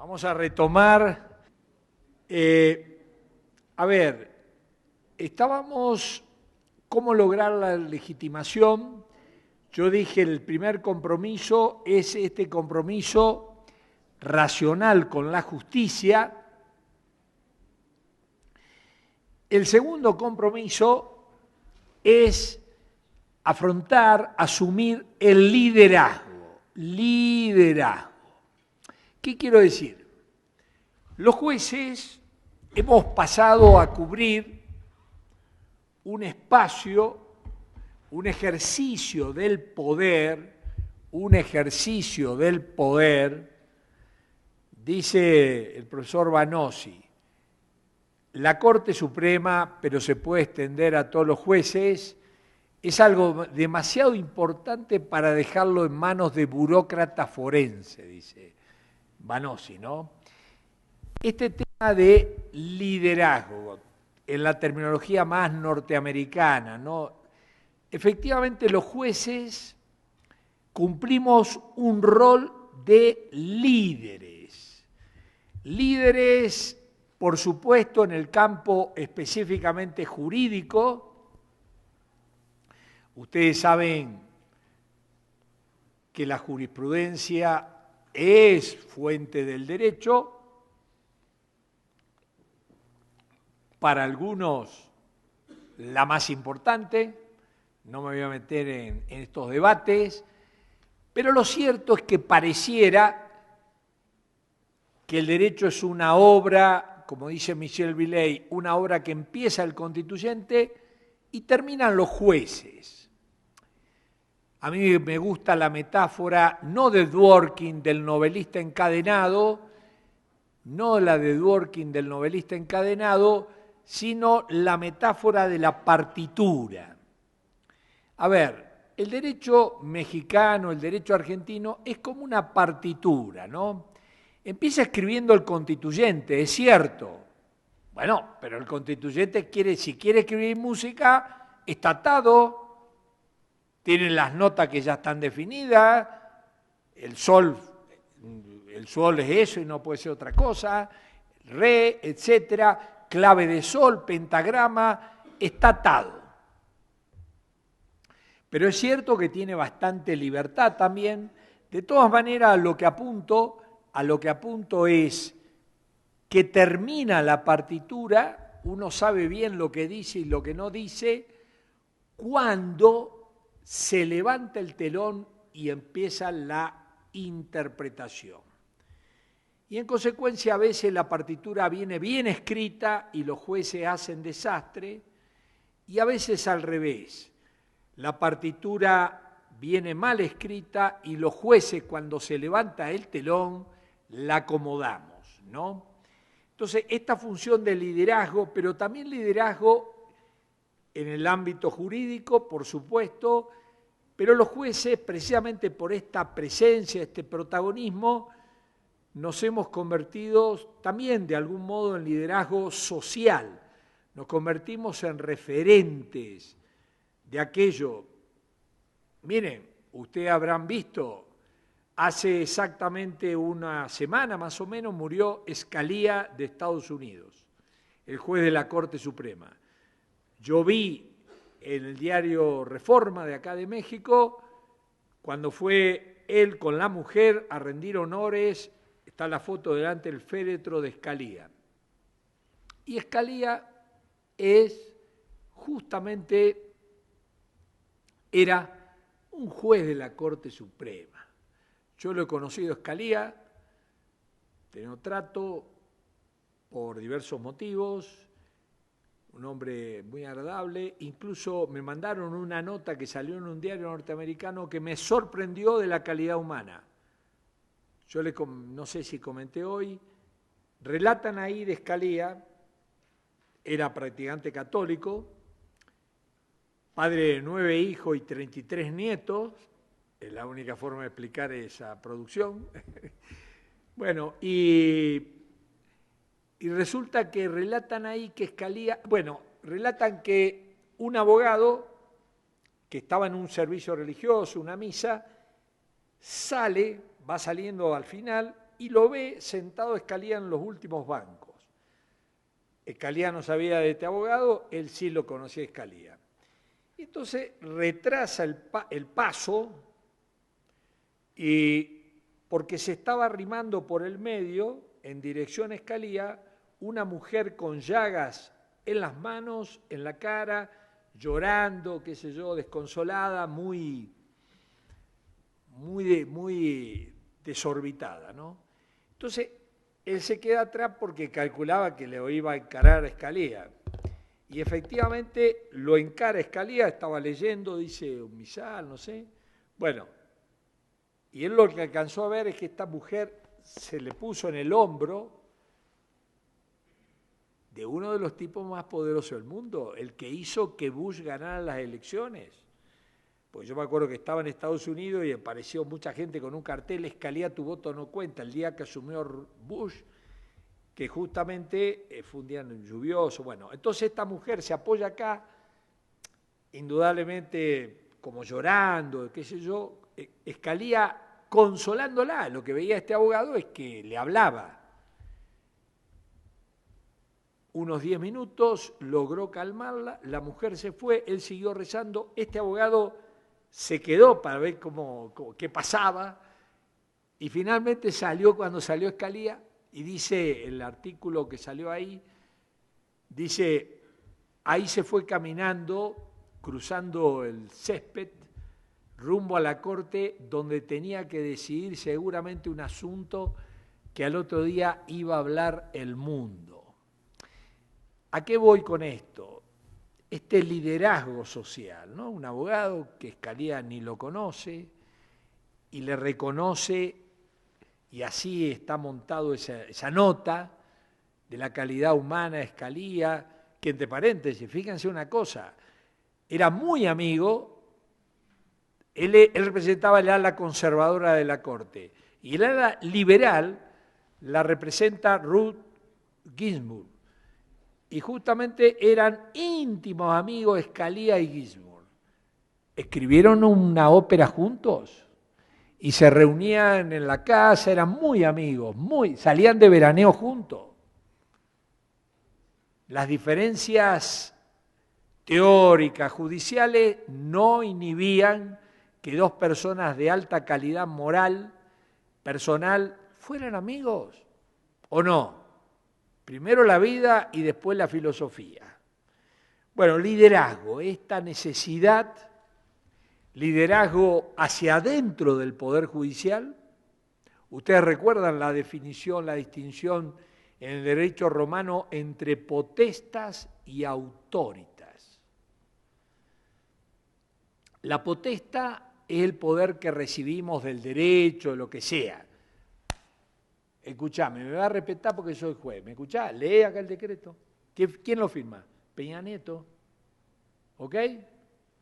Vamos a retomar. Estábamos cómo lograr la legitimación. Yo dije el primer compromiso es este compromiso racional con la justicia. El segundo compromiso es afrontar, asumir el liderazgo. Liderazgo. ¿Qué quiero decir? Los jueces hemos pasado a cubrir un espacio, un ejercicio del poder, dice el profesor Vanossi, la Corte Suprema, pero se puede extender a todos los jueces, es algo demasiado importante para dejarlo en manos de burócratas forenses, dice Vanossi, ¿no? Este tema de liderazgo, en la terminología más norteamericana, ¿no? Efectivamente, los jueces cumplimos un rol de líderes. Líderes, por supuesto, en el campo específicamente jurídico. Ustedes saben que la jurisprudencia es fuente del derecho. Para algunos, la más importante. No me voy a meter en estos debates, pero lo cierto es que pareciera que el derecho es una obra, como dice Michel Villey, una obra que empieza el constituyente y terminan los jueces. A mí me gusta la metáfora, no de Dworkin, del novelista encadenado, no la de Dworkin del novelista encadenado, sino la metáfora de la partitura. A ver, el derecho mexicano, el derecho argentino, es como una partitura, ¿no? Empieza escribiendo el constituyente, es cierto. Bueno, pero el constituyente si quiere escribir música, está atado, tiene las notas que ya están definidas, el sol es eso y no puede ser otra cosa, re, etcétera, clave de sol, pentagrama, está atado. Pero es cierto que tiene bastante libertad también. De todas maneras, a lo que apunto es que termina la partitura, uno sabe bien lo que dice y lo que no dice, cuando se levanta el telón y empieza la interpretación. Y en consecuencia a veces la partitura viene bien escrita y los jueces hacen desastre, y a veces al revés. La partitura viene mal escrita y los jueces cuando se levanta el telón la acomodamos, ¿no? Entonces esta función de liderazgo, pero también liderazgo en el ámbito jurídico, por supuesto, pero los jueces precisamente por esta presencia, este protagonismo, nos hemos convertido también de algún modo en liderazgo social, nos convertimos en referentes de aquello. Miren, ustedes habrán visto, hace exactamente una semana más o menos murió Scalia de Estados Unidos, el juez de la Corte Suprema. Yo vi en el diario Reforma de acá de México, cuando fue él con la mujer a rendir honores, está la foto delante del féretro de Scalia. Y Scalia era un juez de la Corte Suprema. Yo lo he conocido a Scalia, tengo trato por diversos motivos, un hombre muy agradable, incluso me mandaron una nota que salió en un diario norteamericano que me sorprendió de la calidad humana. Yo no sé si comenté hoy, relatan ahí de Scalia, era practicante católico, padre de 9 hijos y 33 nietos, es la única forma de explicar esa producción. Bueno, y resulta que relatan ahí que Scalia, relatan que un abogado que estaba en un servicio religioso, una misa, va saliendo al final y lo ve sentado Scalia en los últimos bancos. Scalia no sabía de este abogado, él sí lo conocía a Scalia. Entonces retrasa el paso y porque se estaba arrimando por el medio, en dirección a Scalia, una mujer con llagas en las manos, en la cara, llorando, qué sé yo, desconsolada, muy desorbitada, ¿no? Entonces, él se queda atrás porque calculaba que le iba a encarar a Scalia. Y efectivamente lo encara Scalia, estaba leyendo, dice un misal, no sé. Bueno, y él lo que alcanzó a ver es que esta mujer se le puso en el hombro de uno de los tipos más poderosos del mundo, el que hizo que Bush ganara las elecciones. Porque yo me acuerdo que estaba en Estados Unidos y apareció mucha gente con un cartel, Scalia, tu voto no cuenta, el día que asumió Bush, que justamente fue un día lluvioso. Bueno, entonces esta mujer se apoya acá, indudablemente como llorando, qué sé yo, Scalia consolándola. Lo que veía este abogado es que le hablaba. Unos 10 minutos, logró calmarla, la mujer se fue, él siguió rezando, este abogado se quedó para ver qué pasaba y finalmente salió cuando salió Scalia y dice el artículo que salió ahí, dice, ahí se fue caminando, cruzando el césped, rumbo a la corte donde tenía que decidir seguramente un asunto que al otro día iba a hablar el mundo. ¿A qué voy con esto? Este liderazgo social, ¿no? Un abogado que Scalia ni lo conoce y le reconoce, y así está montado esa nota de la calidad humana de Scalia, que entre paréntesis, fíjense una cosa, era muy amigo, él representaba el ala conservadora de la Corte, y el ala liberal la representa Ruth Ginsburg. Y justamente eran íntimos amigos Scalia y Ginsburg. Escribieron una ópera juntos y se reunían en la casa, eran muy amigos, salían de veraneo juntos. Las diferencias teóricas, judiciales, no inhibían que dos personas de alta calidad moral, personal, fueran amigos, ¿o no? Primero la vida y después la filosofía. Bueno, liderazgo, esta necesidad, liderazgo hacia adentro del Poder Judicial. Ustedes recuerdan la definición, la distinción en el derecho romano entre potestas y autoritas. La potesta es el poder que recibimos del derecho, lo que sea. Escuchame, me va a respetar porque soy juez. ¿Me escuchás? Lee acá el decreto. ¿Quién lo firma? Peña Nieto. ¿Ok?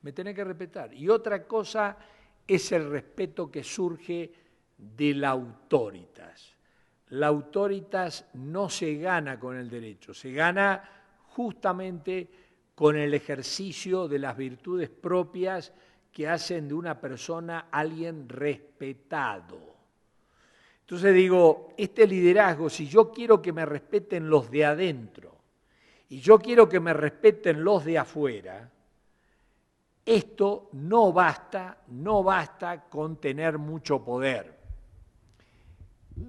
Me tenés que respetar. Y otra cosa es el respeto que surge de la autoritas. La autoritas no se gana con el derecho, se gana justamente con el ejercicio de las virtudes propias que hacen de una persona alguien respetado. Entonces digo, este liderazgo, si yo quiero que me respeten los de adentro y yo quiero que me respeten los de afuera, esto no basta con tener mucho poder.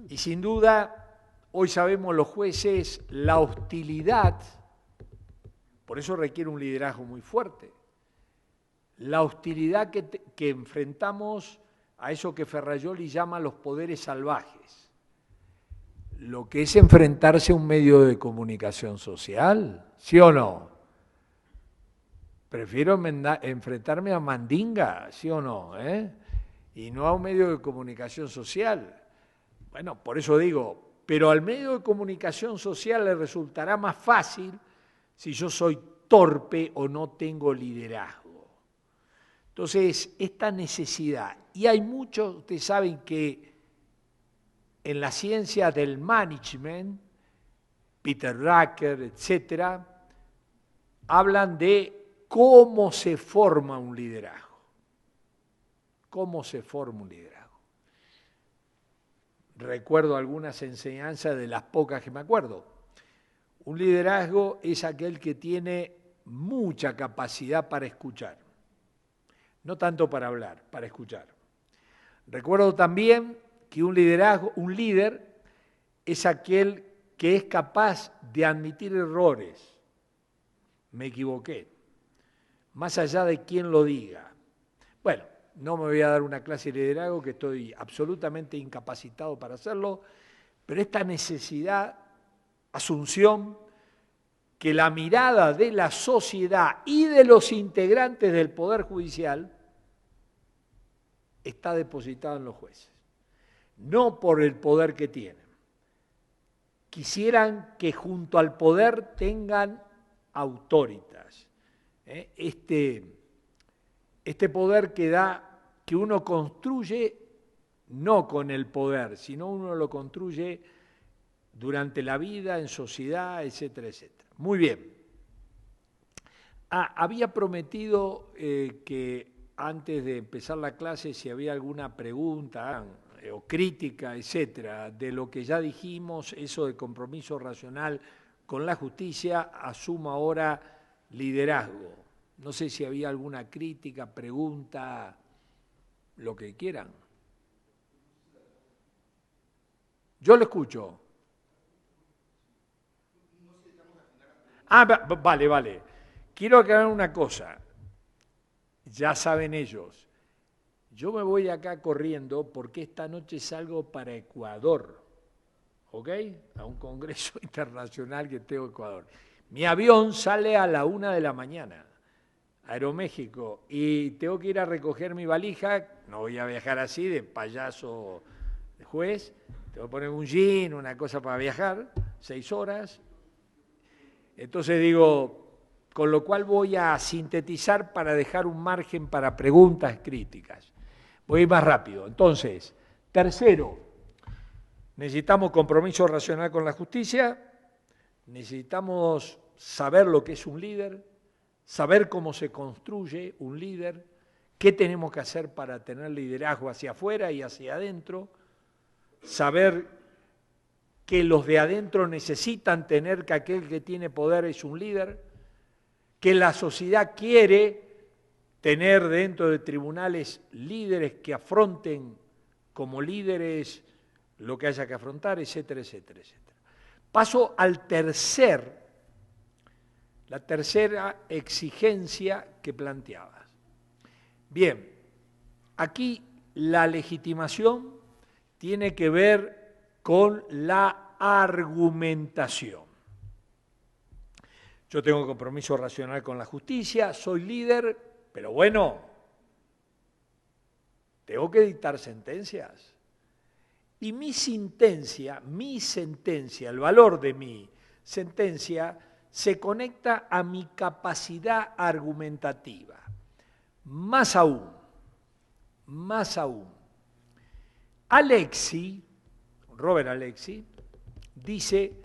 Y sin duda, hoy sabemos los jueces, la hostilidad, por eso requiere un liderazgo muy fuerte, la hostilidad que enfrentamos a eso que Ferrajoli llama los poderes salvajes, lo que es enfrentarse a un medio de comunicación social, ¿sí o no? Prefiero enfrentarme a Mandinga, ¿sí o no? Y no a un medio de comunicación social. Bueno, por eso digo, pero al medio de comunicación social le resultará más fácil si yo soy torpe o no tengo liderazgo. Entonces, esta necesidad, y hay muchos, ustedes saben que en la ciencia del management, Peter Drucker, etcétera, hablan de cómo se forma un liderazgo. ¿Cómo se forma un liderazgo? recuerdo algunas enseñanzas de las pocas que me acuerdo. Un liderazgo es aquel que tiene mucha capacidad para escuchar, no tanto para hablar, para escuchar. Recuerdo también que un líder es aquel que es capaz de admitir errores. Me equivoqué, más allá de quién lo diga. Bueno, no me voy a dar una clase de liderazgo, que estoy absolutamente incapacitado para hacerlo, pero esta necesidad, asunción, que la mirada de la sociedad y de los integrantes del Poder Judicial está depositada en los jueces, no por el poder que tienen. Quisieran que junto al poder tengan autoritas. Este poder que uno construye no con el poder, sino uno lo construye durante la vida, en sociedad, etcétera, etcétera. Muy bien. Había prometido que antes de empezar la clase, si había alguna pregunta o crítica, etcétera, de lo que ya dijimos, eso de compromiso racional con la justicia, asumo ahora liderazgo. No sé si había alguna crítica, pregunta, lo que quieran. Yo lo escucho. Vale. Quiero aclarar una cosa. Ya saben ellos. Yo me voy acá corriendo porque esta noche salgo para Ecuador, ¿ok? A un congreso internacional que tengo en Ecuador. Mi avión sale a la 1 de la mañana, Aeroméxico, y tengo que ir a recoger mi valija. No voy a viajar así de payaso de juez. Tengo que poner un jean, una cosa para viajar, 6 horas. Entonces digo, con lo cual voy a sintetizar para dejar un margen para preguntas críticas. Voy a ir más rápido. Entonces, tercero, necesitamos compromiso racional con la justicia, necesitamos saber lo que es un líder, saber cómo se construye un líder, qué tenemos que hacer para tener liderazgo hacia afuera y hacia adentro, saber que los de adentro necesitan tener que aquel que tiene poder es un líder, que la sociedad quiere tener dentro de tribunales líderes que afronten como líderes lo que haya que afrontar, etcétera, etcétera, etcétera. Paso a la tercera exigencia que planteabas. Bien, aquí la legitimación tiene que ver con la argumentación. Yo tengo compromiso racional con la justicia, soy líder, pero bueno, tengo que dictar sentencias. Y mi sentencia, el valor de mi sentencia, se conecta a mi capacidad argumentativa. Más aún, Robert Alexi, dice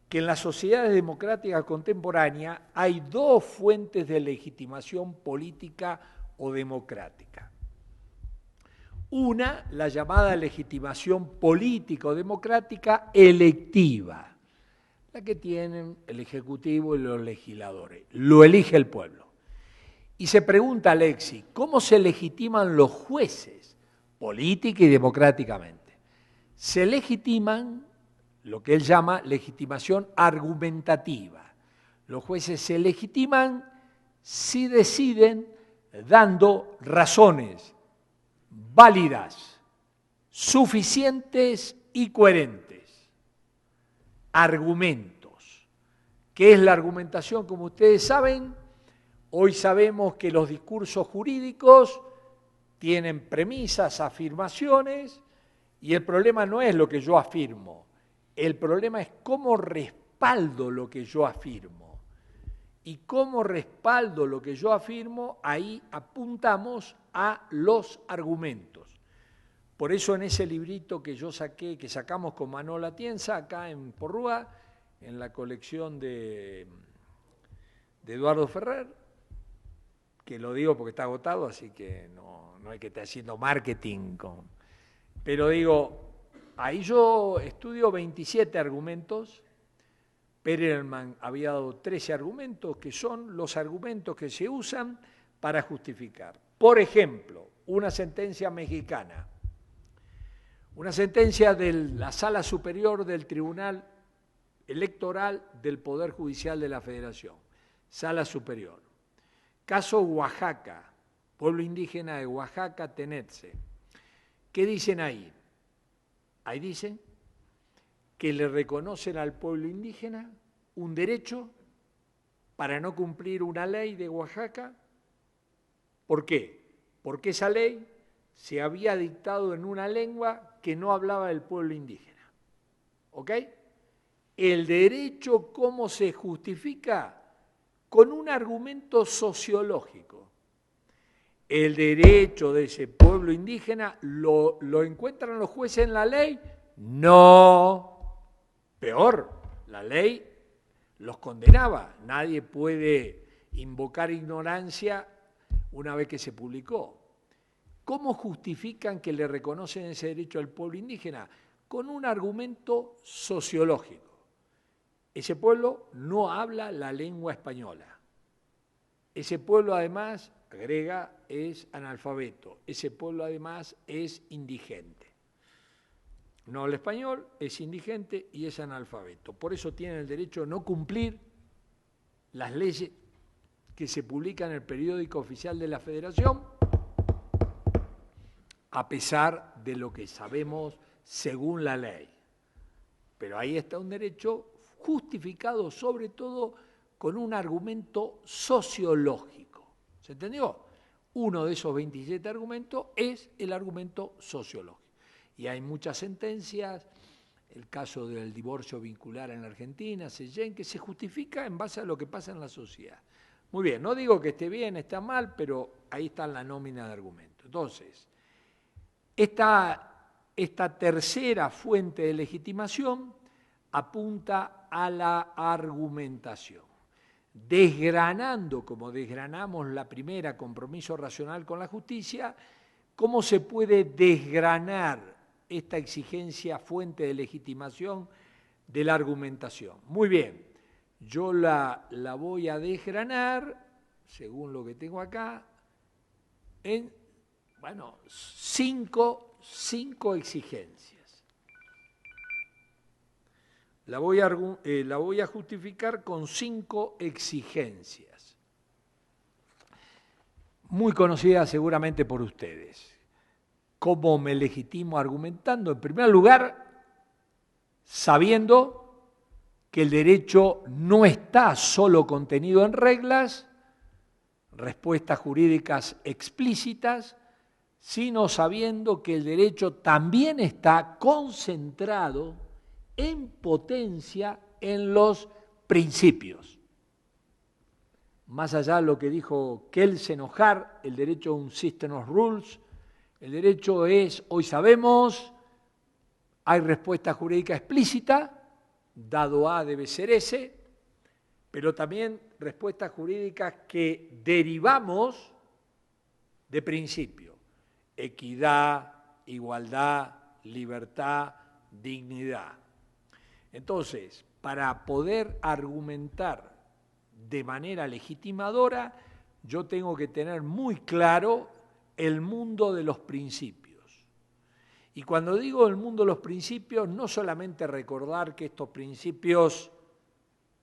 que en las sociedades democráticas contemporáneas hay dos fuentes de legitimación política o democrática. Una, la llamada legitimación política o democrática electiva, la que tienen el Ejecutivo y los legisladores. Lo elige el pueblo. Y se pregunta Alexi, ¿cómo se legitiman los jueces política y democráticamente? Se legitiman lo que él llama legitimación argumentativa. Los jueces se legitiman si deciden dando razones válidas, suficientes y coherentes. Argumentos. ¿Qué es la argumentación? Como ustedes saben, hoy sabemos que los discursos jurídicos tienen premisas, afirmaciones, y el problema no es lo que yo afirmo. El problema es cómo respaldo lo que yo afirmo. Y cómo respaldo lo que yo afirmo, ahí apuntamos a los argumentos. Por eso en ese librito que yo saqué, que sacamos con Manuel Atienza, acá en Porrúa, en la colección de Eduardo Ferrer, que lo digo porque está agotado, así que no hay que estar haciendo marketing. Pero digo, Ahí yo estudio 27 argumentos. Perelman había dado 13 argumentos, que son los argumentos que se usan para justificar. Por ejemplo, una sentencia mexicana, una sentencia de la Sala Superior del Tribunal Electoral del Poder Judicial de la Federación, Sala Superior. Caso Oaxaca, pueblo indígena de Oaxaca, Tenetze. ¿Qué dicen ahí? Ahí dicen que le reconocen al pueblo indígena un derecho para no cumplir una ley de Oaxaca. ¿Por qué? Porque esa ley se había dictado en una lengua que no hablaba del pueblo indígena. ¿Ok? El derecho, ¿cómo se justifica? Con un argumento sociológico. El derecho de ese pueblo indígena, ¿lo encuentran los jueces en la ley? No. Peor, la ley los condenaba. Nadie puede invocar ignorancia una vez que se publicó. ¿Cómo justifican que le reconocen ese derecho al pueblo indígena? Con un argumento sociológico. Ese pueblo no habla la lengua española. Ese pueblo además, agrega, es analfabeto. Ese pueblo además es indigente. No habla español, es indigente y es analfabeto. Por eso tienen el derecho a no cumplir las leyes que se publican en el periódico oficial de la Federación, a pesar de lo que sabemos según la ley. Pero ahí está un derecho justificado sobre todo con un argumento sociológico. ¿Se entendió? Uno de esos 27 argumentos es el argumento sociológico. Y hay muchas sentencias, el caso del divorcio vincular en la Argentina, Seyén, que se justifica en base a lo que pasa en la sociedad. Muy bien, no digo que esté bien, está mal, pero ahí está la nómina de argumentos. Entonces, esta tercera fuente de legitimación apunta a la argumentación. Desgranando, como desgranamos la primera, compromiso racional con la justicia, ¿cómo se puede desgranar esta exigencia fuente de legitimación de la argumentación? Muy bien, yo la voy a desgranar, según lo que tengo acá, en, bueno, cinco exigencias. La voy a justificar con 5 exigencias, muy conocidas seguramente por ustedes. ¿Cómo me legitimo argumentando? En primer lugar, sabiendo que el derecho no está solo contenido en reglas, respuestas jurídicas explícitas, sino sabiendo que el derecho también está concentrado en potencia en los principios. Más allá de lo que dijo Kelsen-Hart, el derecho es un system of rules, el derecho es, hoy sabemos, hay respuesta jurídica explícita, dado A debe ser S, pero también respuestas jurídicas que derivamos de principios: equidad, igualdad, libertad, dignidad. Entonces, para poder argumentar de manera legitimadora, yo tengo que tener muy claro el mundo de los principios. Y cuando digo el mundo de los principios, no solamente recordar que estos principios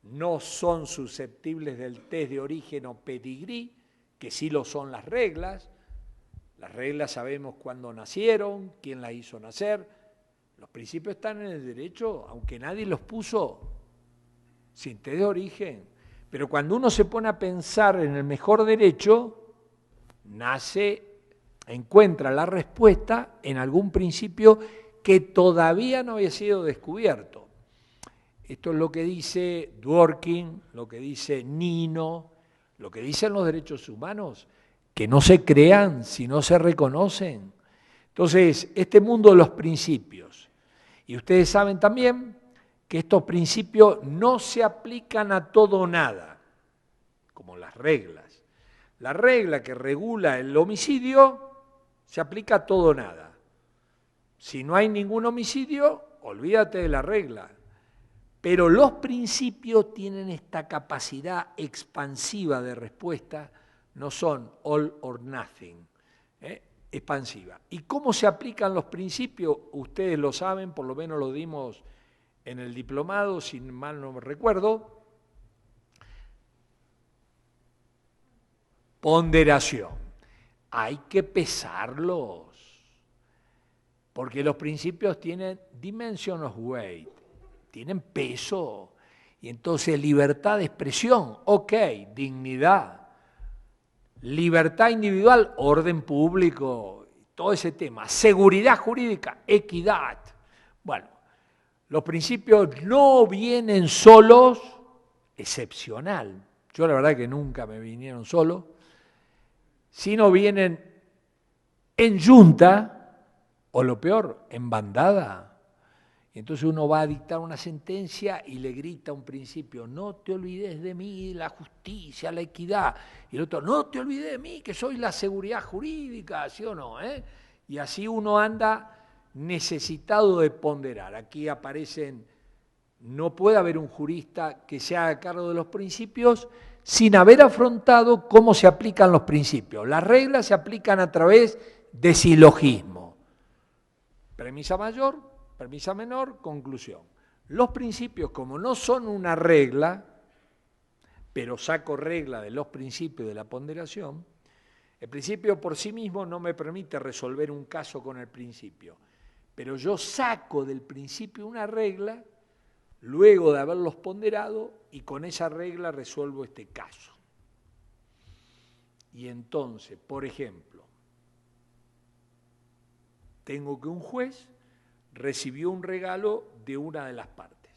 no son susceptibles del test de origen o pedigrí, que sí lo son las reglas. Las reglas sabemos cuándo nacieron, quién las hizo nacer. Los principios están en el derecho, aunque nadie los puso sin test de origen. Pero cuando uno se pone a pensar en el mejor derecho, encuentra la respuesta en algún principio que todavía no había sido descubierto. Esto es lo que dice Dworkin, lo que dice Nino, lo que dicen los derechos humanos, que no se crean si no se reconocen. Entonces, este mundo de los principios, y ustedes saben también que estos principios no se aplican a todo o nada, como las reglas. La regla que regula el homicidio se aplica a todo o nada. Si no hay ningún homicidio, olvídate de la regla. Pero los principios tienen esta capacidad expansiva de respuesta, no son all or nothing, expansiva. ¿Y cómo se aplican los principios? Ustedes lo saben, por lo menos lo dimos en el diplomado, si mal no me recuerdo. Ponderación. Hay que pesarlos, porque los principios tienen dimension of weight, tienen peso, y entonces libertad de expresión, ok, dignidad, libertad individual, orden público, todo ese tema, seguridad jurídica, equidad. Bueno, los principios no vienen solos, excepcional. Yo la verdad que nunca me vinieron solos, sino vienen en yunta, o lo peor, en bandada. Y entonces uno va a dictar una sentencia y le grita un principio, no te olvides de mí, la justicia, la equidad. Y el otro, no te olvides de mí, que soy la seguridad jurídica, ¿sí o no? Y así uno anda necesitado de ponderar. Aquí aparecen, no puede haber un jurista que se haga cargo de los principios sin haber afrontado cómo se aplican los principios. Las reglas se aplican a través de silogismo. Premisa mayor, premisa menor, conclusión. Los principios, como no son una regla, pero saco regla de los principios de la ponderación, el principio por sí mismo no me permite resolver un caso con el principio, pero yo saco del principio una regla luego de haberlos ponderado y con esa regla resuelvo este caso. Y entonces, por ejemplo, tengo que un juez recibió un regalo de una de las partes.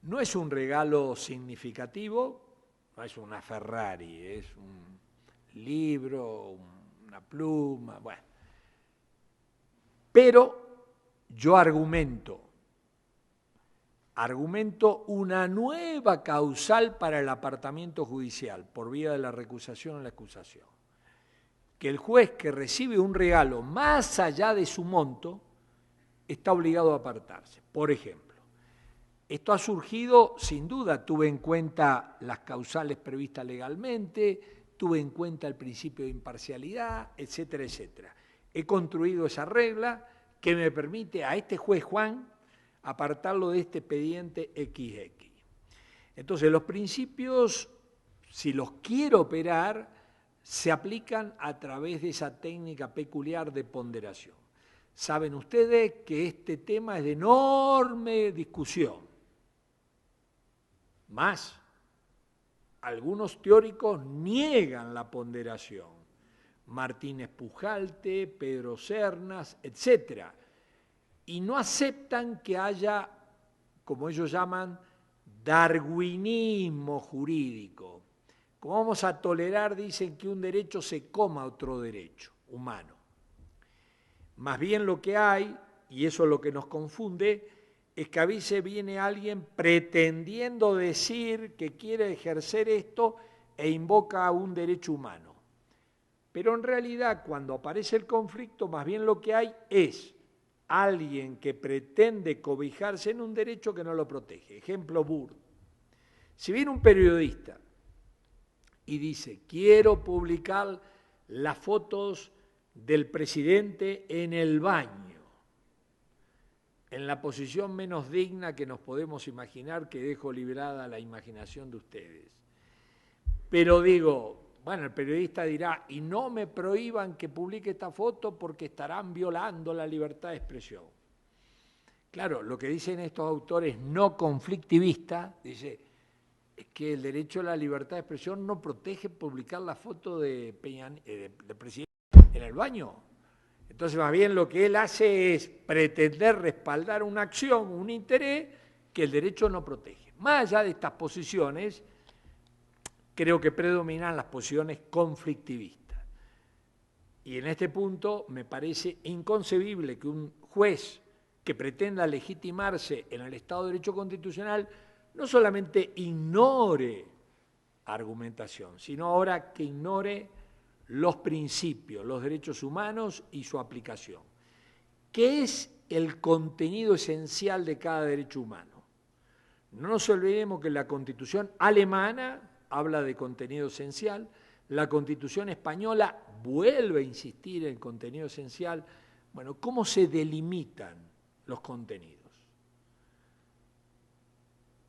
No es un regalo significativo, no es una Ferrari, es un libro, una pluma, bueno. Pero yo argumento una nueva causal para el apartamiento judicial por vía de la recusación o la acusación. Que el juez que recibe un regalo más allá de su monto está obligado a apartarse. Por ejemplo, esto ha surgido, sin duda, tuve en cuenta las causales previstas legalmente, tuve en cuenta el principio de imparcialidad, etcétera, etcétera. He construido esa regla que me permite a este juez Juan apartarlo de este expediente XX. Entonces, los principios, si los quiero operar, se aplican a través de esa técnica peculiar de ponderación. Saben ustedes que este tema es de enorme discusión. Más, algunos teóricos niegan la ponderación. Martínez Pujalte, Pedro Cernas, etc. Y no aceptan que haya, como ellos llaman, darwinismo jurídico. ¿Cómo vamos a tolerar, dicen, que un derecho se coma otro derecho humano? Más bien lo que hay, y eso es lo que nos confunde, es que a veces viene alguien pretendiendo decir que quiere ejercer esto e invoca un derecho humano. Pero en realidad, cuando aparece el conflicto, más bien lo que hay es alguien que pretende cobijarse en un derecho que no lo protege. Ejemplo burdo. Si viene un periodista y dice, quiero publicar las fotos del presidente en el baño, en la posición menos digna que nos podemos imaginar, que dejo librada la imaginación de ustedes. Pero digo, bueno, el periodista dirá, y no me prohíban que publique esta foto porque estarán violando la libertad de expresión. Claro, lo que dicen estos autores no conflictivistas, dice, es que el derecho a la libertad de expresión no protege publicar la foto de presidente en el baño. Entonces, más bien lo que él hace es pretender respaldar una acción, un interés que el derecho no protege. Más allá de estas posiciones, creo que predominan las posiciones conflictivistas. Y en este punto me parece inconcebible que un juez que pretenda legitimarse en el Estado de Derecho Constitucional no solamente ignore argumentación, sino ahora que ignore los principios, los derechos humanos y su aplicación. ¿Qué es el contenido esencial de cada derecho humano? No nos olvidemos que la Constitución alemana habla de contenido esencial, la Constitución española vuelve a insistir en el contenido esencial. Bueno, ¿cómo se delimitan los contenidos?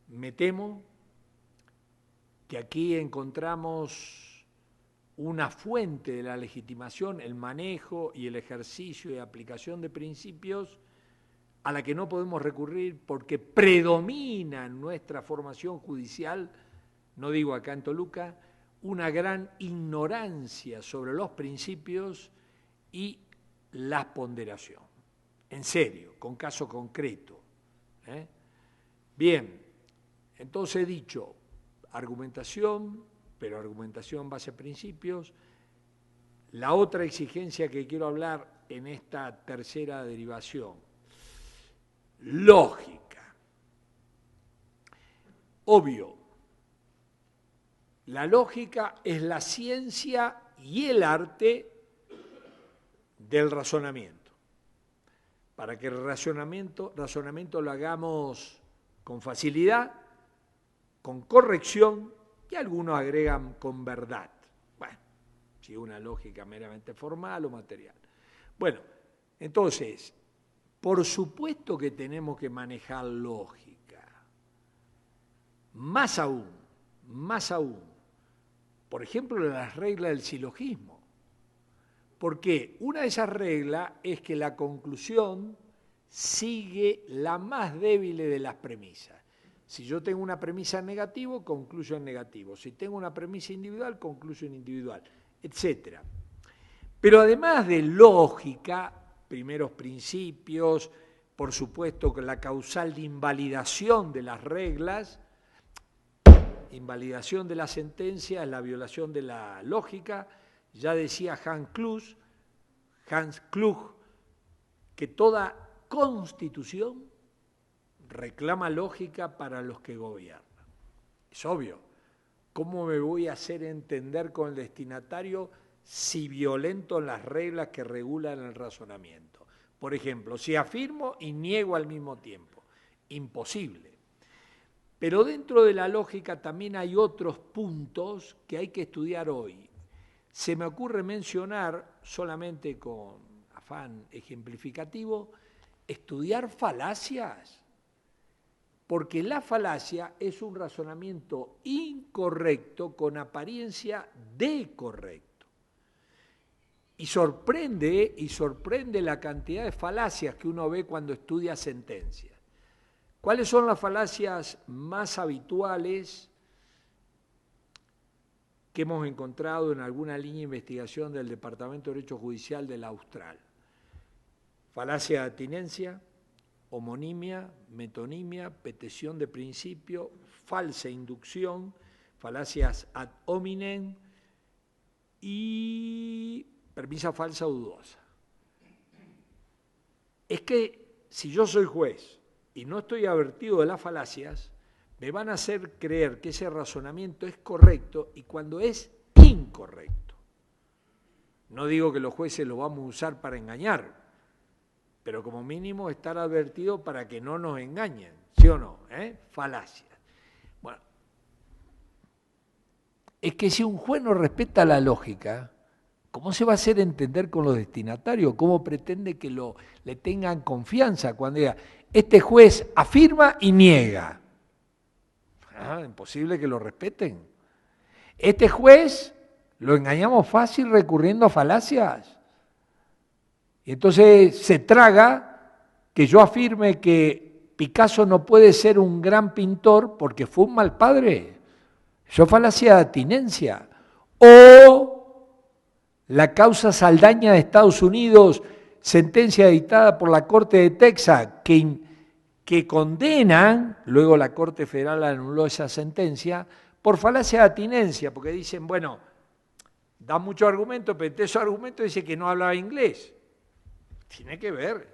Me temo que aquí encontramos una fuente de la legitimación, el manejo y el ejercicio y aplicación de principios a la que no podemos recurrir porque predomina en nuestra formación judicial, no digo acá en Toluca, una gran ignorancia sobre los principios y la ponderación. En serio, con caso concreto. Bien, entonces he dicho, argumentación, pero argumentación base a principios. La otra exigencia que quiero hablar en esta tercera derivación, lógica. Obvio, la lógica es la ciencia y el arte del razonamiento. Para que el razonamiento lo hagamos con facilidad, con corrección, y algunos agregan con verdad. Bueno, si una lógica meramente formal o material. Bueno, entonces, por supuesto que tenemos que manejar lógica. Más aún, por ejemplo, las reglas del silogismo. Porque una de esas reglas es que la conclusión sigue la más débil de las premisas. Si yo tengo una premisa en negativo, concluyo en negativo. Si tengo una premisa individual, concluyo en individual, etc. Pero además de lógica, primeros principios, por supuesto que la causal de invalidación de las reglas, invalidación de la sentencia es la violación de la lógica. Ya decía Hans Klug que toda constitución reclama lógica para los que gobiernan. Es obvio. ¿Cómo me voy a hacer entender con el destinatario si violento las reglas que regulan el razonamiento? Por ejemplo, si afirmo y niego al mismo tiempo. Imposible. Pero dentro de la lógica también hay otros puntos que hay que estudiar hoy. Se me ocurre mencionar, solamente con afán ejemplificativo, estudiar falacias. Porque la falacia es un razonamiento incorrecto con apariencia de correcto. Y sorprende la cantidad de falacias que uno ve cuando estudia sentencias. ¿Cuáles son las falacias más habituales que hemos encontrado en alguna línea de investigación del Departamento de Derecho Judicial de la Austral? Falacia de atinencia, homonimia, metonimia, petición de principio, falsa inducción, falacias ad hominem y premisa falsa o dudosa. Es que si yo soy juez y no estoy advertido de las falacias, me van a hacer creer que ese razonamiento es correcto y cuando es incorrecto. No digo que los jueces lo vamos a usar para engañar, pero como mínimo estar advertido para que no nos engañen, ¿sí o no? Falacias. Bueno, es que si un juez no respeta la lógica, ¿cómo se va a hacer entender con los destinatarios? ¿Cómo pretende que le tengan confianza cuando diga, este juez afirma y niega? Imposible que lo respeten. Este juez lo engañamos fácil recurriendo a falacias. Y entonces se traga que yo afirme que Picasso no puede ser un gran pintor porque fue un mal padre. Eso es falacia de atinencia. O la causa Saldaña de Estados Unidos, sentencia dictada por la Corte de Texas, que condenan, luego la Corte Federal anuló esa sentencia, por falacia de atinencia, porque dicen, bueno, da muchos argumentos, pero entre esos argumentos dice que no hablaba inglés. Tiene que ver.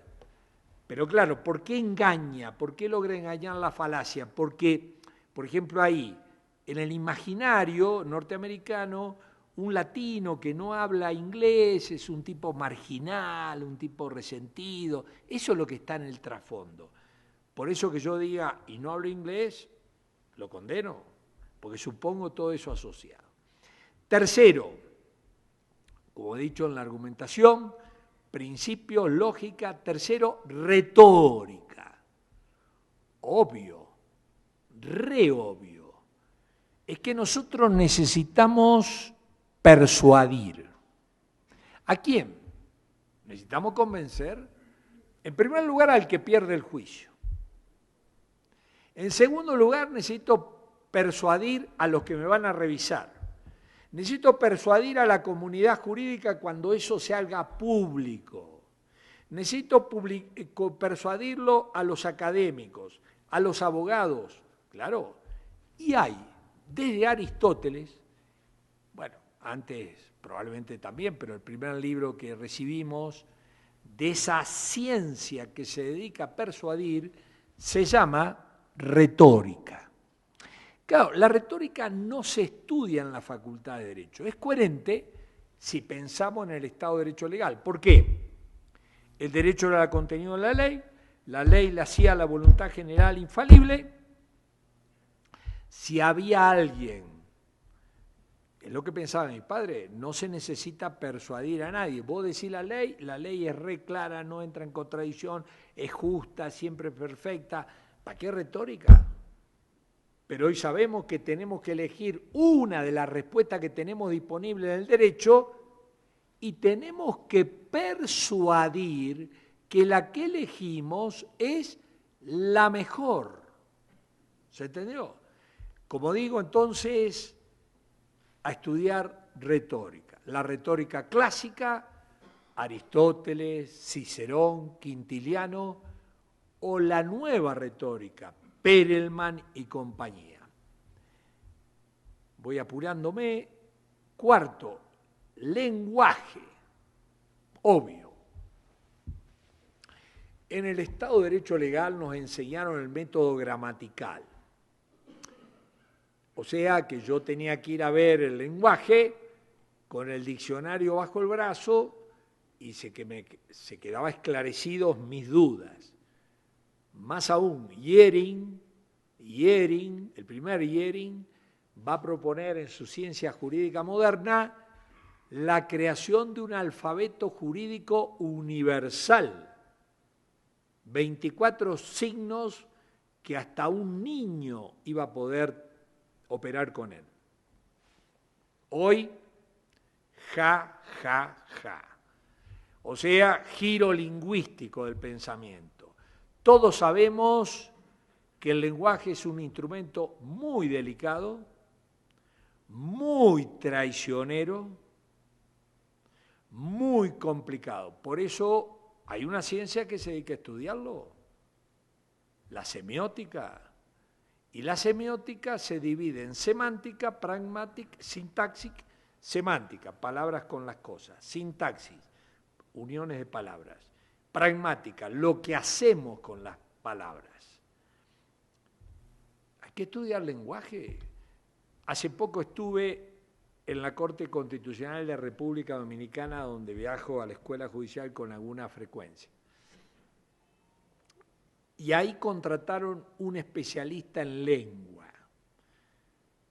Pero claro, ¿por qué engaña? ¿Por qué logra engañar la falacia? Porque, por ejemplo, ahí, en el imaginario norteamericano, un latino que no habla inglés es un tipo marginal, un tipo resentido. Eso es lo que está en el trasfondo. Por eso que yo diga, y no hablo inglés, lo condeno, porque supongo todo eso asociado. Tercero, como he dicho en la argumentación, principio, lógica. Tercero, retórica. Obvio, re obvio. Es que nosotros necesitamos persuadir. ¿A quién? Necesitamos convencer, en primer lugar, al que pierde el juicio. En segundo lugar, necesito persuadir a los que me van a revisar. Necesito persuadir a la comunidad jurídica cuando eso se haga público. Necesito persuadirlo a los académicos, a los abogados, claro. Y hay, desde Aristóteles, bueno, antes probablemente también, pero el primer libro que recibimos de esa ciencia que se dedica a persuadir se llama retórica. Claro, la retórica no se estudia en la Facultad de Derecho. Es coherente si pensamos en el Estado de Derecho legal. ¿Por qué? El derecho era contenido en la ley le hacía la voluntad general infalible. Si había alguien, es lo que pensaba mi padre, no se necesita persuadir a nadie. Vos decís la ley es re clara, no entra en contradicción, es justa, siempre perfecta. ¿Para qué retórica? Pero hoy sabemos que tenemos que elegir una de las respuestas que tenemos disponibles en el derecho y tenemos que persuadir que la que elegimos es la mejor. ¿Se entendió? Como digo, entonces, a estudiar retórica. La retórica clásica, Aristóteles, Cicerón, Quintiliano, o la nueva retórica, Perelman y compañía. Voy apurándome. Cuarto, lenguaje. Obvio. En el Estado de Derecho Legal nos enseñaron el método gramatical. O sea que yo tenía que ir a ver el lenguaje con el diccionario bajo el brazo y se quedaba esclarecidos mis dudas. Más aún, Jhering, el primer Jhering, va a proponer en su ciencia jurídica moderna la creación de un alfabeto jurídico universal. 24 signos que hasta un niño iba a poder operar con él. Hoy, ja. O sea, giro lingüístico del pensamiento. Todos sabemos que el lenguaje es un instrumento muy delicado, muy traicionero, muy complicado. Por eso hay una ciencia que se dedica a estudiarlo, la semiótica. Y la semiótica se divide en semántica, pragmática, sintaxis, semántica, palabras con las cosas, sintaxis, uniones de palabras, pragmática, lo que hacemos con las palabras. Hay que estudiar lenguaje. Hace poco estuve en la Corte Constitucional de República Dominicana, donde viajo a la Escuela Judicial con alguna frecuencia. Y ahí contrataron un especialista en lengua.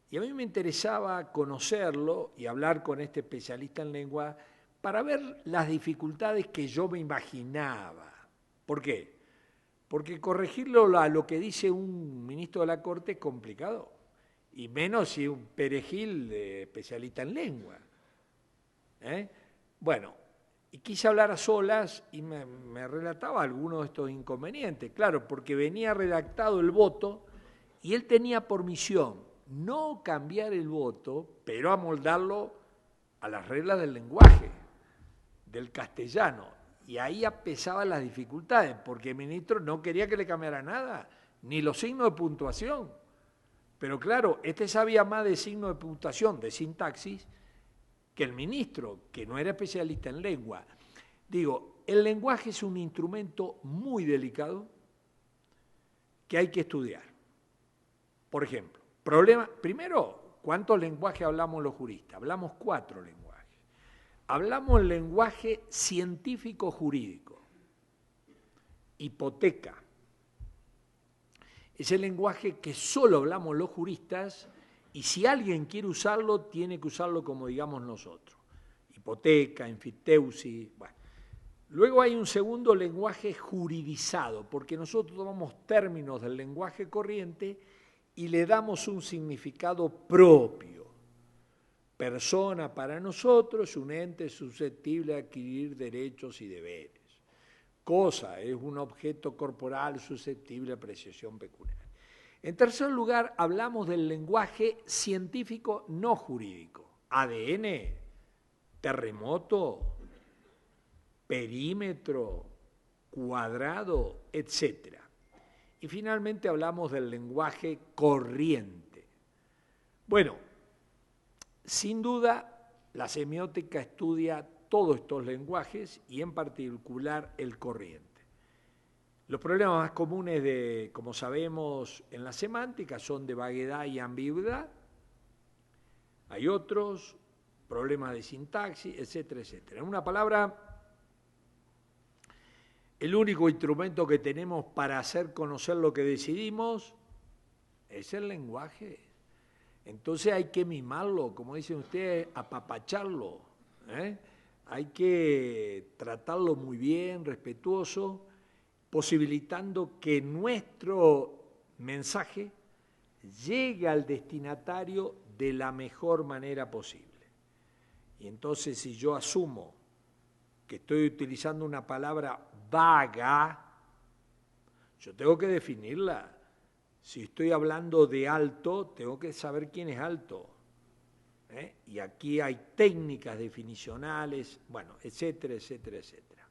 Y a mí me interesaba conocerlo y hablar con este especialista en lengua para ver las dificultades que yo me imaginaba. ¿Por qué? Porque corregirlo a lo que dice un ministro de la Corte es complicado. Y menos si un perejil de especialista en lengua. Bueno, y quise hablar a solas y me relataba algunos de estos inconvenientes. Claro, porque venía redactado el voto y él tenía por misión no cambiar el voto, pero amoldarlo a las reglas del lenguaje, del castellano. Y ahí pesaban las dificultades, porque el ministro no quería que le cambiara nada, ni los signos de puntuación. Pero claro, este sabía más de signos de puntuación, de sintaxis, que el ministro, que no era especialista en lengua. Digo, el lenguaje es un instrumento muy delicado que hay que estudiar. Por ejemplo, primero, ¿cuántos lenguajes hablamos los juristas? Hablamos 4 lenguajes. Hablamos el lenguaje científico-jurídico, hipoteca. Es el lenguaje que solo hablamos los juristas y si alguien quiere usarlo, tiene que usarlo como digamos nosotros. Hipoteca, enfiteusis, bueno. Luego hay un segundo lenguaje juridizado, porque nosotros tomamos términos del lenguaje corriente y le damos un significado propio. Persona para nosotros es un ente susceptible de adquirir derechos y deberes. Cosa es un objeto corporal susceptible de apreciación pecuniaria. En tercer lugar, hablamos del lenguaje científico no jurídico. ADN, terremoto, perímetro, cuadrado, etc. Y finalmente hablamos del lenguaje corriente. Bueno, sin duda la semiótica estudia todos estos lenguajes y en particular el corriente. Los problemas más comunes, como sabemos, en la semántica son de vaguedad y ambigüedad. Hay otros, problemas de sintaxis, etcétera, etcétera. En una palabra, el único instrumento que tenemos para hacer conocer lo que decidimos es el lenguaje. Entonces hay que mimarlo, como dicen ustedes, apapacharlo. Hay que tratarlo muy bien, respetuoso, posibilitando que nuestro mensaje llegue al destinatario de la mejor manera posible. Y entonces si yo asumo que estoy utilizando una palabra vaga, yo tengo que definirla. Si estoy hablando de alto, tengo que saber quién es alto. Y aquí hay técnicas definicionales, bueno, etcétera, etcétera, etcétera.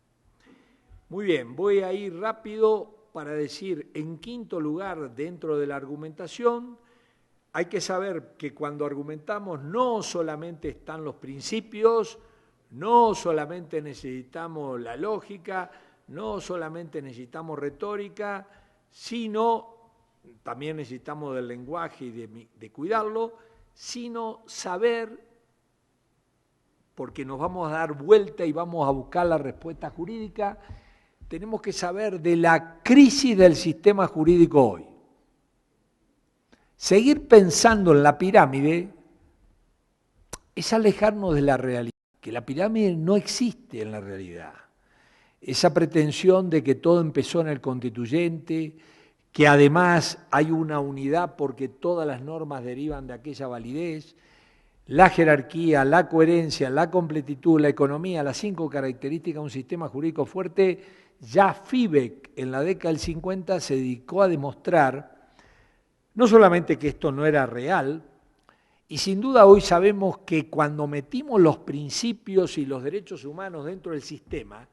Muy bien, voy a ir rápido para decir, en quinto lugar, dentro de la argumentación, hay que saber que cuando argumentamos no solamente están los principios, no solamente necesitamos la lógica, no solamente necesitamos retórica, sino también necesitamos del lenguaje y de cuidarlo, sino saber, porque nos vamos a dar vuelta y vamos a buscar la respuesta jurídica, tenemos que saber de la crisis del sistema jurídico hoy. Seguir pensando en la pirámide es alejarnos de la realidad, que la pirámide no existe en la realidad. Esa pretensión de que todo empezó en el constituyente, que además hay una unidad porque todas las normas derivan de aquella validez, la jerarquía, la coherencia, la completitud, la economía, las 5 características de un sistema jurídico fuerte, ya Fibeck en la década del 50 se dedicó a demostrar no solamente que esto no era real, y sin duda hoy sabemos que cuando metimos los principios y los derechos humanos dentro del sistema,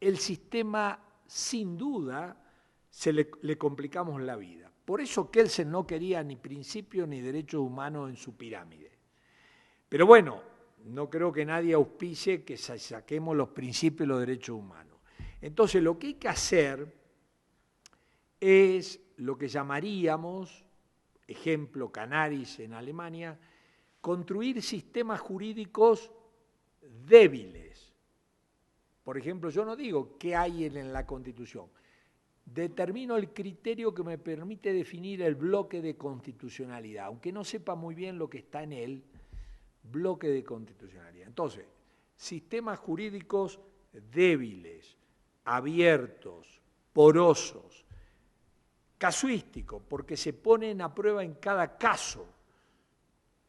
el sistema sin duda le complicamos la vida. Por eso Kelsen no quería ni principios ni derechos humanos en su pirámide. Pero bueno, no creo que nadie auspicie que saquemos los principios y los derechos humanos. Entonces lo que hay que hacer es lo que llamaríamos, ejemplo Canaris en Alemania, construir sistemas jurídicos débiles. Por ejemplo, yo no digo qué hay en la Constitución. Determino el criterio que me permite definir el bloque de constitucionalidad, aunque no sepa muy bien lo que está en él, bloque de constitucionalidad. Entonces, sistemas jurídicos débiles, abiertos, porosos, casuísticos, porque se ponen a prueba en cada caso.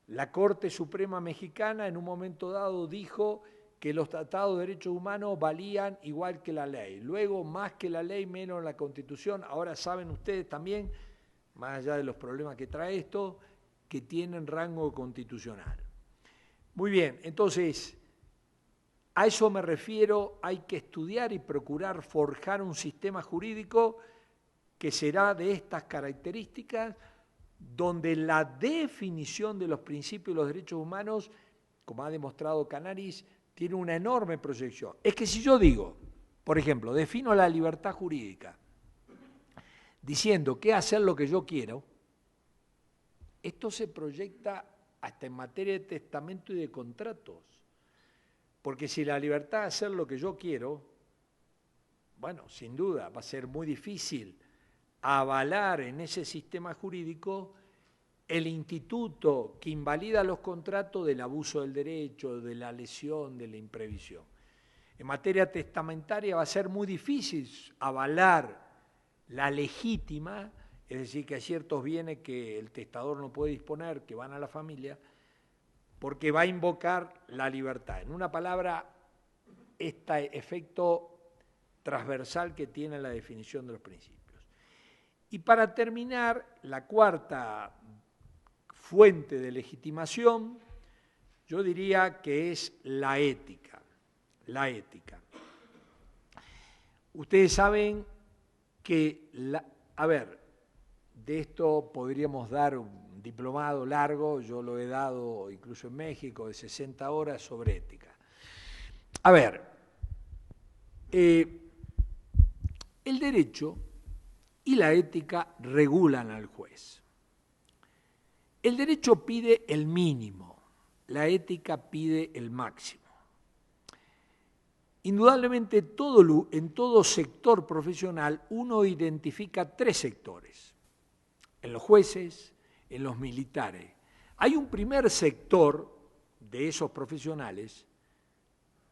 La Corte Suprema Mexicana en un momento dado dijo que los tratados de derechos humanos valían igual que la ley. Luego, más que la ley, menos la Constitución. Ahora saben ustedes también, más allá de los problemas que trae esto, que tienen rango constitucional. Muy bien, entonces, a eso me refiero, hay que estudiar y procurar forjar un sistema jurídico que será de estas características, donde la definición de los principios y los derechos humanos, como ha demostrado Canaris, tiene una enorme proyección. Es que si yo digo, por ejemplo, defino la libertad jurídica diciendo que hacer lo que yo quiero, esto se proyecta hasta en materia de testamento y de contratos. Porque si la libertad de hacer lo que yo quiero, bueno, sin duda va a ser muy difícil avalar en ese sistema jurídico el instituto que invalida los contratos del abuso del derecho, de la lesión, de la imprevisión. En materia testamentaria va a ser muy difícil avalar la legítima, es decir, que hay ciertos bienes que el testador no puede disponer, que van a la familia, porque va a invocar la libertad. En una palabra, este efecto transversal que tiene la definición de los principios. Y para terminar, la cuarta fuente de legitimación, yo diría que es la ética. La ética. Ustedes saben que, de esto podríamos dar un diplomado largo, yo lo he dado incluso en México, de 60 horas sobre ética. El derecho y la ética regulan al juez. El derecho pide el mínimo, la ética pide el máximo. Indudablemente en todo sector profesional uno identifica tres sectores, en los jueces, en los militares. Hay un primer sector de esos profesionales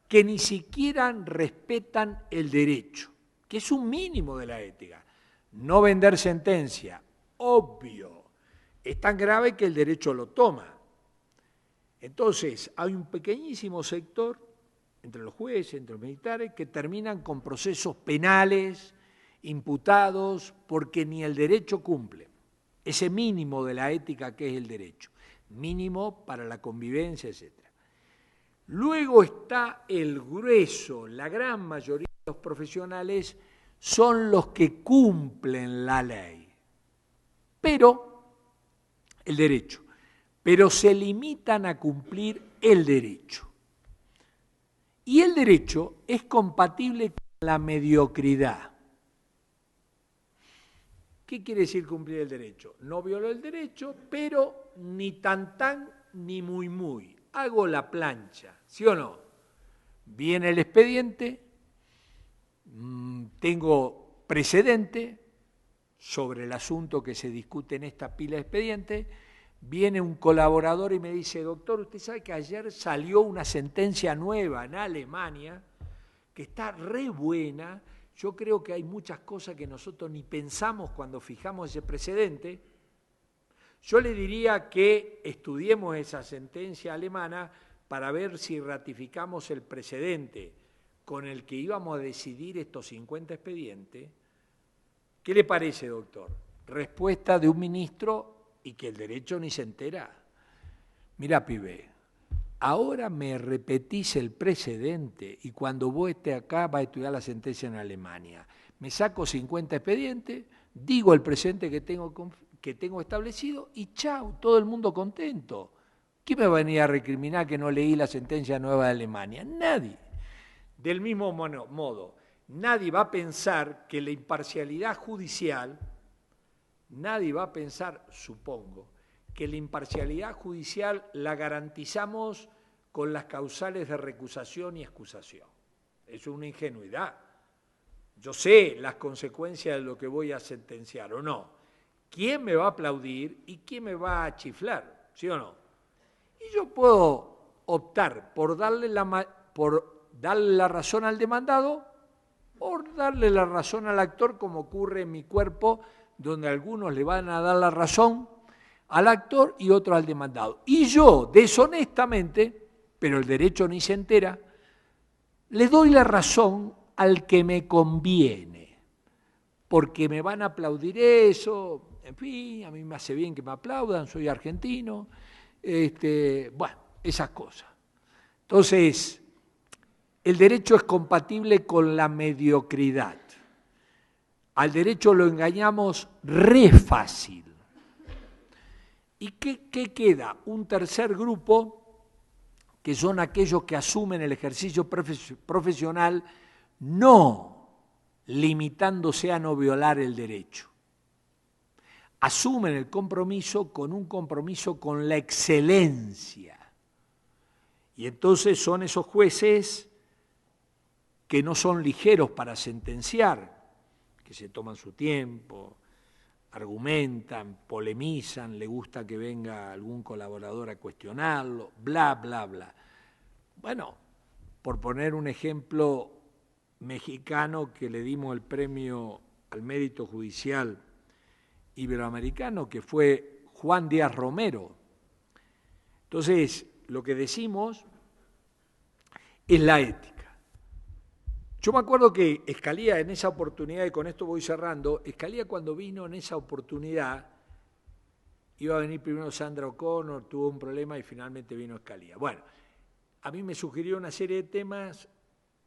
que ni siquiera respetan el derecho, que es un mínimo de la ética. No vender sentencia, obvio, es tan grave que el derecho lo toma. Entonces, hay un pequeñísimo sector entre los jueces, entre los militares, que terminan con procesos penales, imputados, porque ni el derecho cumple. Ese mínimo de la ética que es el derecho, mínimo para la convivencia, etc. Luego está el grueso, la gran mayoría de los profesionales son los que cumplen la ley, pero se limitan a cumplir el derecho. Y el derecho es compatible con la mediocridad. ¿Qué quiere decir cumplir el derecho? No violo el derecho, pero ni tan ni muy. Hago la plancha, ¿sí o no? Viene el expediente, tengo precedente sobre el asunto que se discute en esta pila de expedientes. Viene un colaborador y me dice, doctor, usted sabe que ayer salió una sentencia nueva en Alemania que está re buena. Yo creo que hay muchas cosas que nosotros ni pensamos cuando fijamos ese precedente. Yo le diría que estudiemos esa sentencia alemana para ver si ratificamos el precedente con el que íbamos a decidir estos 50 expedientes. ¿Qué le parece, doctor? Respuesta de un ministro y que el derecho ni se entera. Mira, pibe, ahora me repetís el precedente y cuando vos estés acá vas a estudiar la sentencia en Alemania. Me saco 50 expedientes, digo el precedente que tengo establecido y chau, todo el mundo contento. ¿Quién me va a venir a recriminar que no leí la sentencia nueva de Alemania? Nadie. Del mismo modo, nadie va a pensar que la imparcialidad judicial, nadie va a pensar, supongo, que la imparcialidad judicial la garantizamos con las causales de recusación y excusación. Es una ingenuidad. Yo sé las consecuencias de lo que voy a sentenciar o no. ¿Quién me va a aplaudir y quién me va a chiflar? ¿Sí o no? Y yo puedo optar por darle la razón al demandado o darle la razón al actor, como ocurre en mi cuerpo, donde algunos le van a dar la razón al actor y otros al demandado. Y yo, deshonestamente, pero el derecho ni se entera, le doy la razón al que me conviene, porque me van a aplaudir eso, en fin, a mí me hace bien que me aplaudan, soy argentino, bueno, esas cosas. Entonces, el derecho es compatible con la mediocridad. Al derecho lo engañamos re fácil. ¿Y qué queda? Un tercer grupo, que son aquellos que asumen el ejercicio profesional no limitándose a no violar el derecho. asumen el compromiso con un compromiso con la excelencia. Y entonces son esos jueces que no son ligeros para sentenciar, que se toman su tiempo, argumentan, polemizan, le gusta que venga algún colaborador a cuestionarlo, bla, bla, bla. Bueno, por poner un ejemplo mexicano que le dimos el premio al mérito judicial iberoamericano, que fue Juan Díaz Romero. Entonces, lo que decimos es la ética. Yo me acuerdo que Scalia en esa oportunidad, y con esto voy cerrando, Scalia cuando vino en esa oportunidad, iba a venir primero Sandra O'Connor, tuvo un problema y finalmente vino Scalia. Bueno, a mí me sugirió una serie de temas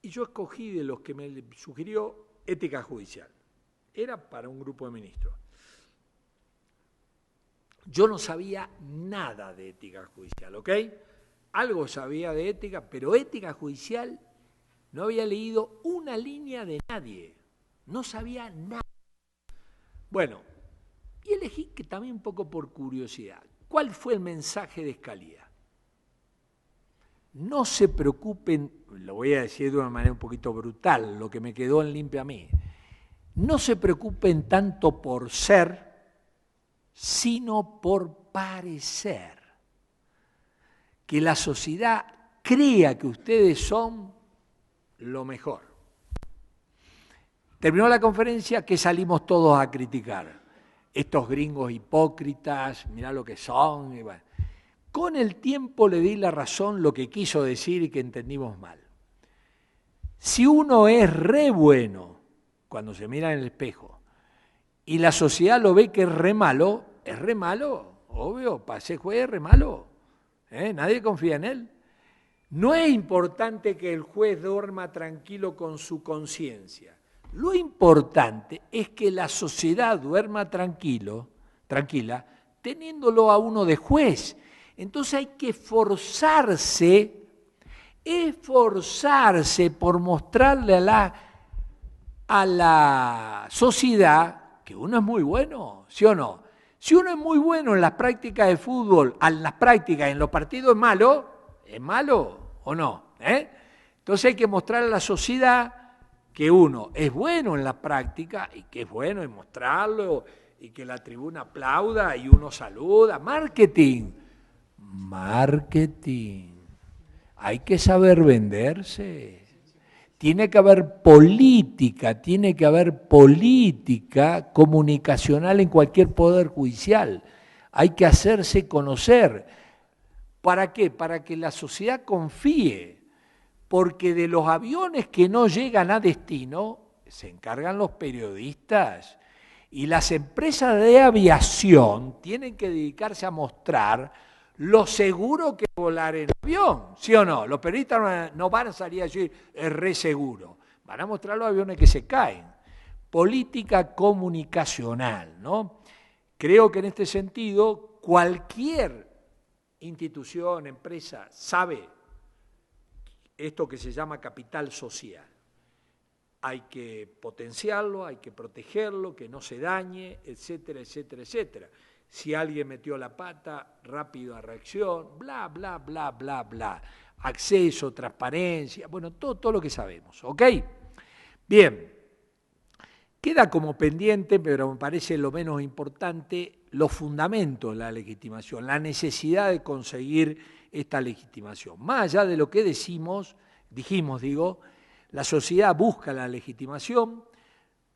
y yo escogí de los que me sugirió ética judicial. Era para un grupo de ministros. Yo no sabía nada de ética judicial, ¿ok? Algo sabía de ética, pero ética judicial no había leído una línea de nadie. No sabía nada. Bueno, y elegí que también un poco por curiosidad. ¿Cuál fue el mensaje de Scalia? No se preocupen, lo voy a decir de una manera un poquito brutal, lo que me quedó en limpio a mí. No se preocupen tanto por ser, sino por parecer. Que la sociedad crea que ustedes son lo mejor. Terminó la conferencia, que salimos todos a criticar. Estos gringos hipócritas, mirá lo que son. Y bueno. Con el tiempo le di la razón lo que quiso decir y que entendimos mal. Si uno es re bueno cuando se mira en el espejo y la sociedad lo ve que es re malo, obvio, para ser juez es re malo. Nadie confía en él. No es importante que el juez duerma tranquilo con su conciencia. Lo importante es que la sociedad duerma tranquila, teniéndolo a uno de juez. Entonces hay que esforzarse por mostrarle a la sociedad que uno es muy bueno, ¿sí o no? Si uno es muy bueno en las prácticas de fútbol, en los partidos ¿es malo o no? Entonces hay que mostrarle a la sociedad que uno es bueno en la práctica y que es bueno en mostrarlo y que la tribuna aplauda y uno saluda. Marketing. Hay que saber venderse. Tiene que haber política comunicacional en cualquier poder judicial. Hay que hacerse conocer. ¿Para qué? Para que la sociedad confíe. Porque de los aviones que no llegan a destino, se encargan los periodistas. Y las empresas de aviación tienen que dedicarse a mostrar lo seguro que es volar en avión, ¿sí o no? Los periodistas no van a salir a decir, es re seguro. Van a mostrar los aviones que se caen. Política comunicacional, ¿no? Creo que en este sentido, cualquier institución, empresa, sabe esto que se llama capital social. Hay que potenciarlo, hay que protegerlo, que no se dañe, etcétera, etcétera, etcétera. Si alguien metió la pata, rápido a reacción, bla, bla, bla, bla, bla. Acceso, transparencia, bueno, todo lo que sabemos, ¿ok? Bien, queda como pendiente, pero me parece lo menos importante, los fundamentos de la legitimación, la necesidad de conseguir esta legitimación. Más allá de lo que dijimos, la sociedad busca la legitimación,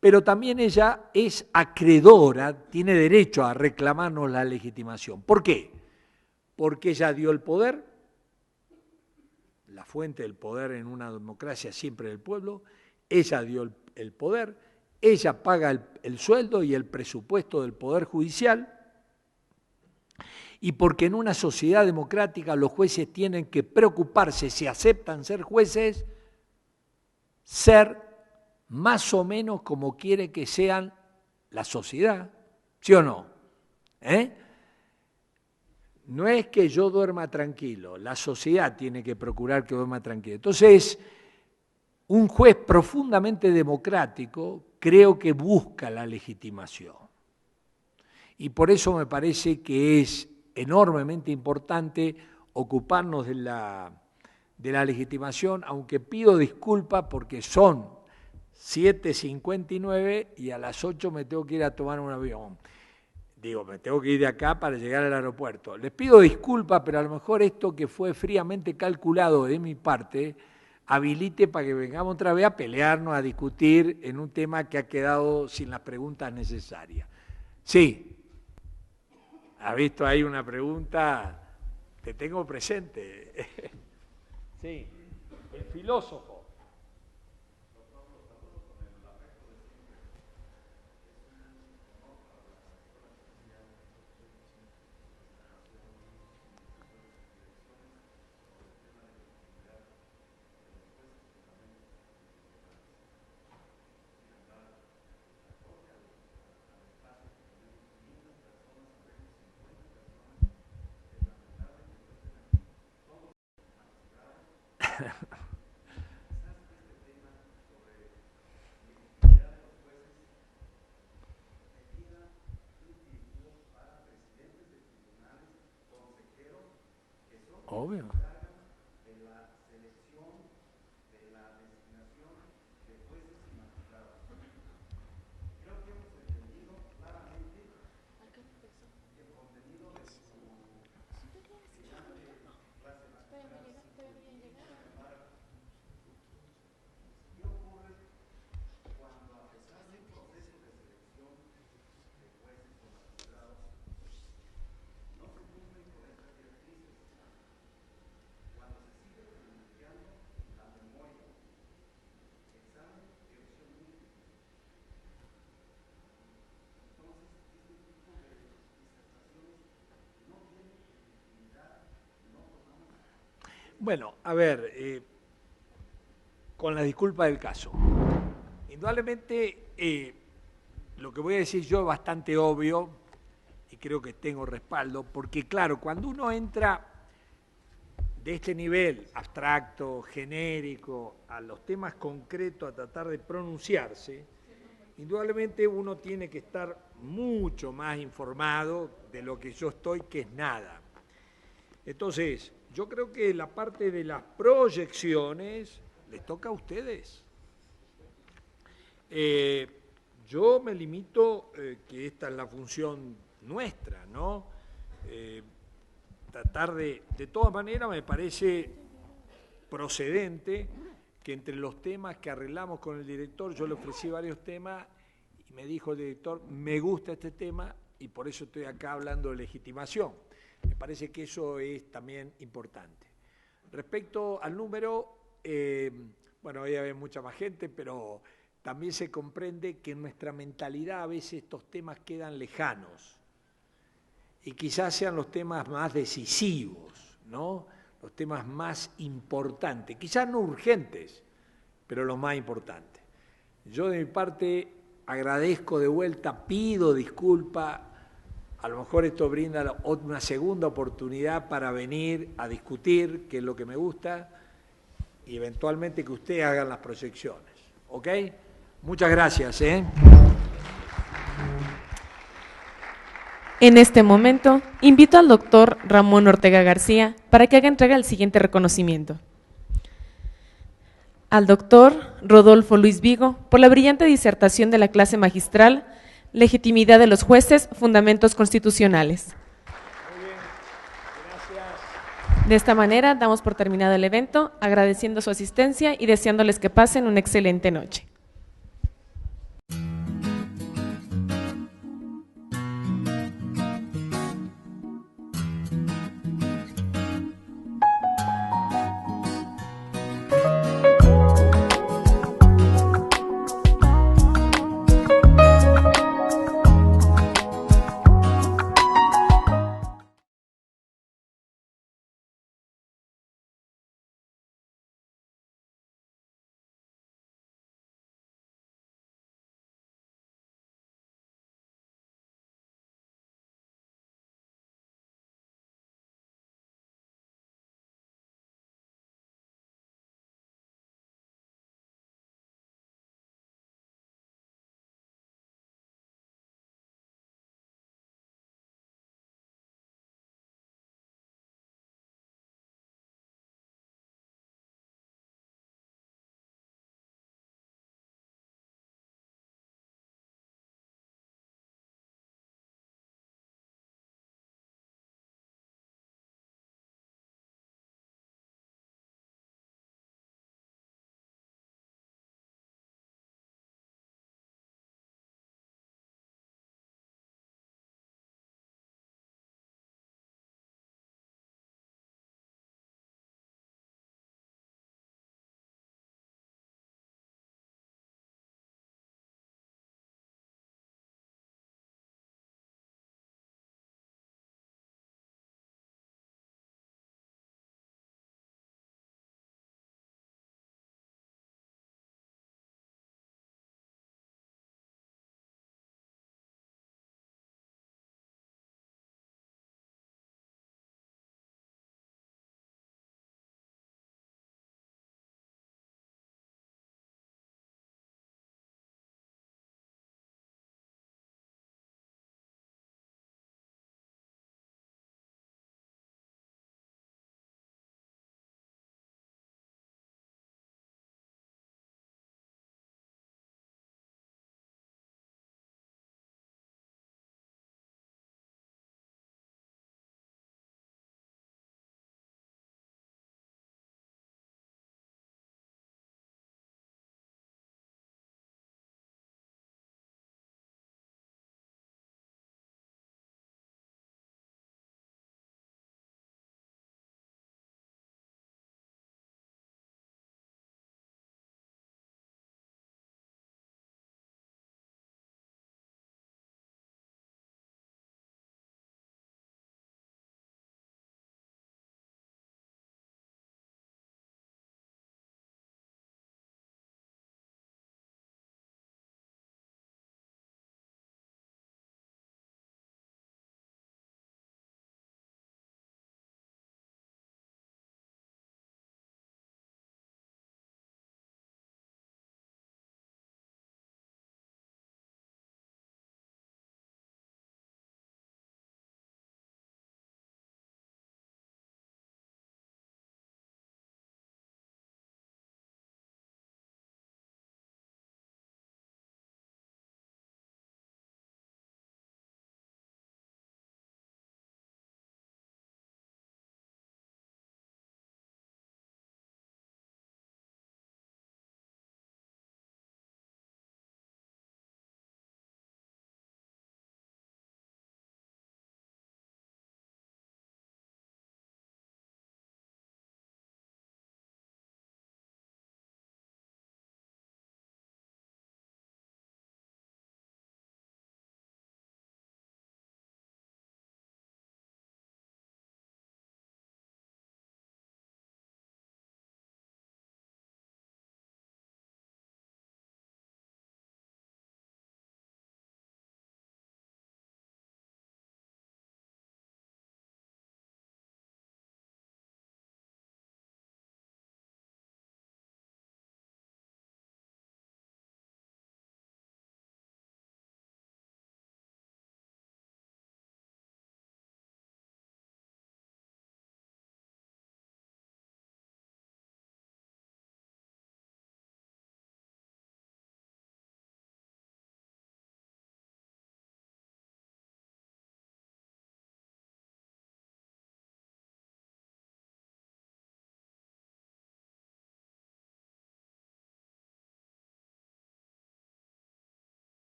pero también ella es acreedora, tiene derecho a reclamarnos la legitimación. ¿Por qué? Porque ella dio el poder, la fuente del poder en una democracia siempre del pueblo, ella dio el poder, ella paga el sueldo y el presupuesto del Poder Judicial, y porque en una sociedad democrática los jueces tienen que preocuparse, si aceptan ser jueces, ser más o menos como quiere que sean la sociedad, ¿sí o no? No es que yo duerma tranquilo, la sociedad tiene que procurar que duerma tranquilo. Entonces, un juez profundamente democrático creo que busca la legitimación. Y por eso me parece que es enormemente importante ocuparnos de la legitimación, aunque pido disculpas porque son 7:59 y a las 8 me tengo que ir a tomar un avión. Digo, me tengo que ir de acá para llegar al aeropuerto. Les pido disculpas, pero a lo mejor esto que fue fríamente calculado de mi parte habilite para que vengamos otra vez a pelearnos, a discutir en un tema que ha quedado sin las preguntas necesarias. Sí, ¿ha visto ahí una pregunta? Te tengo presente. Sí, el filósofo. Obvio. Bueno, a ver, con la disculpa del caso. Indudablemente, lo que voy a decir yo es bastante obvio y creo que tengo respaldo, porque claro, cuando uno entra de este nivel abstracto, genérico, a los temas concretos, a tratar de pronunciarse, indudablemente uno tiene que estar mucho más informado de lo que yo estoy, que es nada. Entonces, yo creo que la parte de las proyecciones les toca a ustedes. Yo me limito, que esta es la función nuestra, ¿no? Tratar de todas maneras me parece procedente que entre los temas que arreglamos con el director, yo le ofrecí varios temas y me dijo el director, me gusta este tema y por eso estoy acá hablando de legitimación. Me parece que eso es también importante. Respecto al número, bueno, hoy hay mucha más gente, pero también se comprende que en nuestra mentalidad a veces estos temas quedan lejanos y quizás sean los temas más decisivos, ¿no? Los temas más importantes, quizás no urgentes, pero los más importantes. Yo de mi parte agradezco de vuelta, pido disculpas. A lo mejor esto brinda una segunda oportunidad para venir a discutir, que es lo que me gusta, y eventualmente que ustedes hagan las proyecciones. ¿Ok? Muchas gracias. En este momento, invito al doctor Ramón Ortega García para que haga entrega del siguiente reconocimiento. Al doctor Rodolfo Luis Vigo por la brillante disertación de la clase magistral Legitimidad de los jueces, fundamentos constitucionales. Muy bien, gracias. De esta manera damos por terminado el evento, agradeciendo su asistencia y deseándoles que pasen una excelente noche.